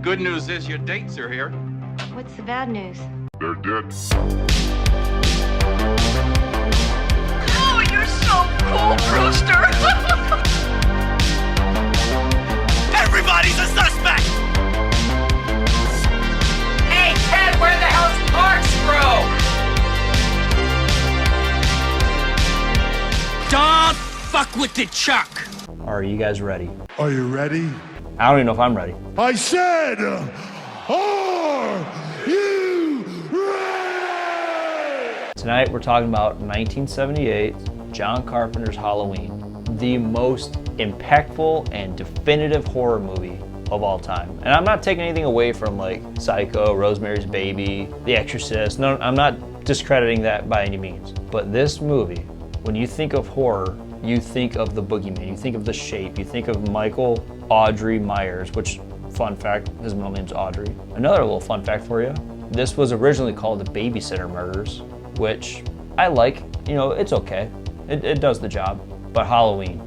Good news is your dates are here. What's the bad news? They're dead. Oh, you're so cool, Brewster! Everybody's a suspect! Hey, Ted, where the hell's Corkscrew? Don't fuck with the Chuck! Are you guys ready? Are you ready? I don't even know if I'm ready. I said, are you ready? Tonight we're talking about 1978, John Carpenter's Halloween, the most impactful and definitive horror movie of all time. And I'm not taking anything away from like Psycho, Rosemary's Baby, The Exorcist. No, I'm not discrediting that by any means. But this movie, when you think of horror, you think of the boogeyman, you think of the shape, you think of Michael Audrey Myers, which, fun fact, his middle name's Audrey. Another little fun fact for you, this was originally called The Babysitter Murders, which I like, you know, it's okay. It does the job, but Halloween.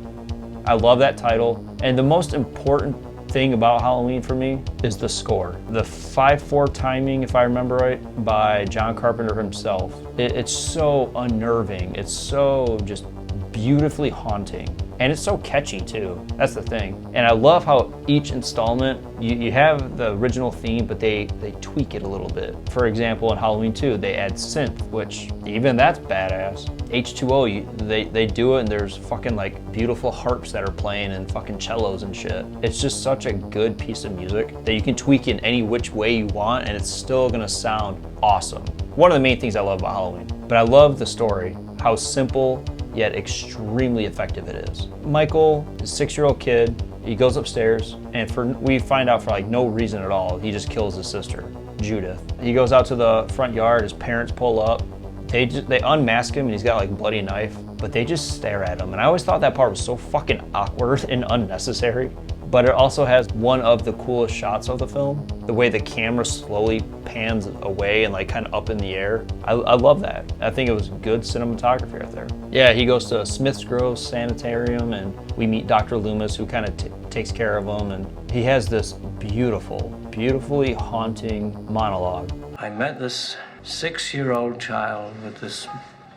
I love that title, and the most important thing about Halloween for me is the score. The 5/4 timing, if I remember right, by John Carpenter himself. It's so unnerving, it's so just beautifully haunting, and it's so catchy too. That's the thing. And I love how each installment, you have the original theme, but they tweak it a little bit. For example, in Halloween 2, they add synth, which even that's badass. H2O, they do it, and there's fucking like beautiful harps that are playing and fucking cellos and shit. It's just such a good piece of music that you can tweak in any which way you want, and it's still gonna sound awesome. One of the main things I love about Halloween. But I love the story, how simple yet extremely effective it is. Michael is a 6-year-old kid. He goes upstairs, and we find out for like no reason at all, he just kills his sister, Judith. He goes out to the front yard, his parents pull up. They unmask him, and he's got like a bloody knife, but they just stare at him. And I always thought that part was so fucking awkward and unnecessary. But it also has one of the coolest shots of the film. The way the camera slowly pans away and like kind of up in the air. I love that. I think it was good cinematography right there. Yeah, he goes to Smith's Grove Sanitarium, and we meet Dr. Loomis, who kind of takes care of him. And he has this beautifully haunting monologue. I met this 6-year-old child with this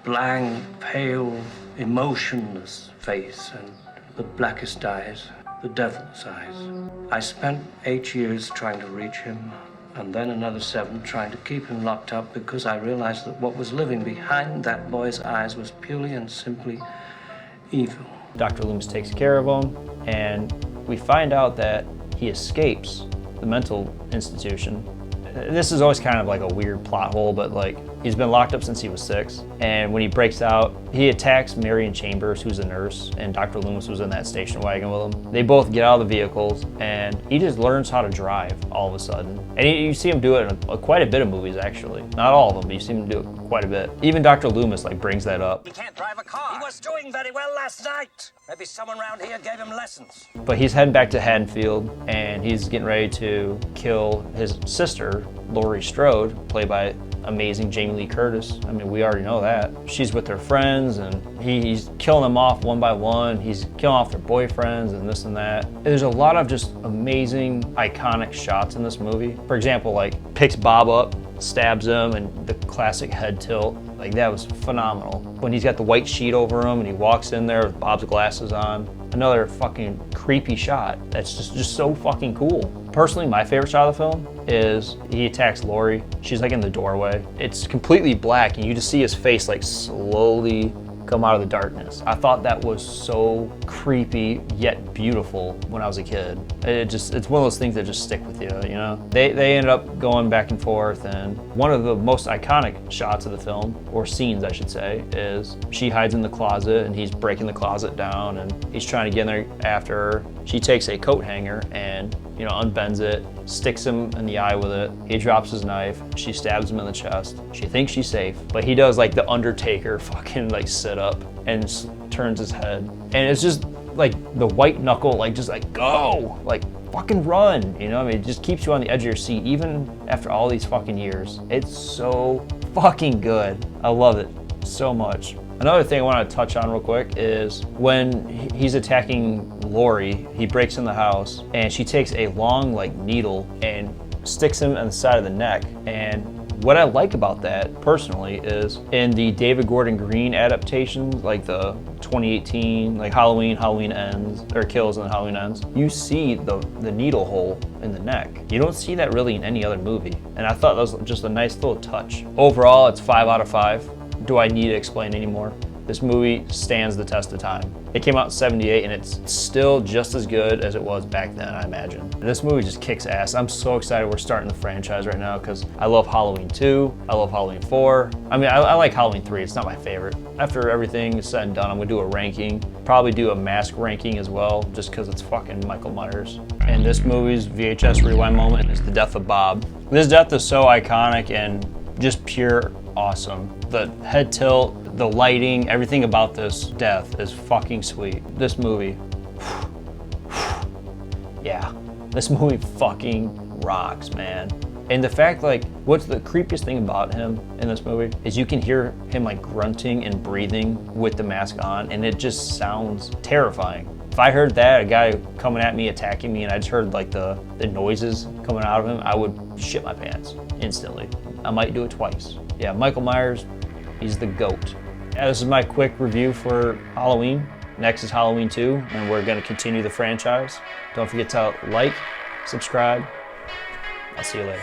blank, pale, emotionless face and the blackest eyes. The devil's eyes. I spent 8 years trying to reach him, and then another 7 trying to keep him locked up, because I realized that what was living behind that boy's eyes was purely and simply evil. Dr. Loomis takes care of him, and we find out that he escapes the mental institution. This is always kind of like a weird plot hole, but like he's been locked up since he was 6. And when he breaks out, he attacks Marion Chambers, who's a nurse, and Dr. Loomis was in that station wagon with him. They both get out of the vehicles, and he just learns how to drive all of a sudden. And you see him do it in quite a bit of movies, actually. Not all of them, but you see him do it quite a bit. Even Dr. Loomis like brings that up. He can't drive a car. He was doing very well last night. Maybe someone around here gave him lessons. But he's heading back to Haddonfield, and he's getting ready to kill his sister, Laurie Strode, played by amazing Jamie Lee Curtis. I mean, we already know that. She's with her friends, and he's killing them off one by one. He's killing off their boyfriends and this and that. There's a lot of just amazing, iconic shots in this movie. For example, like picks Bob up, stabs him, and the classic head tilt. Like, that was phenomenal. When he's got the white sheet over him and he walks in there with Bob's glasses on. Another fucking creepy shot that's just so fucking cool. Personally, my favorite shot of the film is he attacks Laurie. She's like in the doorway. It's completely black, and you just see his face like slowly come out of the darkness. I thought that was so creepy yet beautiful when I was a kid. It's one of those things that just stick with you, you know? They ended up going back and forth, and one of the most iconic shots of the film, or scenes I should say, is she hides in the closet and he's breaking the closet down and he's trying to get in there after her. She takes a coat hanger and, you know, unbends it, sticks him in the eye with it. He drops his knife. She stabs him in the chest. She thinks she's safe, but he does like the Undertaker fucking like sit up and turns his head. And it's just like the white knuckle, like just like go, like fucking run, you know? I mean, it just keeps you on the edge of your seat even after all these fucking years. It's so fucking good. I love it so much. Another thing I want to touch on real quick is when he's attacking Lori, he breaks in the house and she takes a long like needle and sticks him on the side of the neck. And what I like about that personally is in the David Gordon Green adaptation, like the 2018, like Halloween Ends, or Kills and Halloween Ends, you see the needle hole in the neck. You don't see that really in any other movie. And I thought that was just a nice little touch. Overall, it's 5 out of 5. Do I need to explain anymore? This movie stands the test of time. It came out in '78 and it's still just as good as it was back then, I imagine. This movie just kicks ass. I'm so excited we're starting the franchise right now because I love Halloween 2, I love Halloween 4. I mean, I like Halloween 3, it's not my favorite. After everything is said and done, I'm gonna do a ranking. Probably do a mask ranking as well, just because it's fucking Michael Myers. And this movie's VHS rewind moment is the death of Bob. This death is so iconic and just pure awesome. The head tilt, the lighting, everything about this death is fucking sweet. This movie, yeah, this movie fucking rocks, man. And the fact, like, what's the creepiest thing about him in this movie is you can hear him like grunting and breathing with the mask on, and it just sounds terrifying. If I heard that, a guy coming at me, attacking me, and I just heard like the noises coming out of him, I would shit my pants instantly. I might do it twice. Yeah, Michael Myers, he's the GOAT. Yeah, this is my quick review for Halloween. Next is Halloween 2, and we're gonna continue the franchise. Don't forget to like, subscribe. I'll see you later.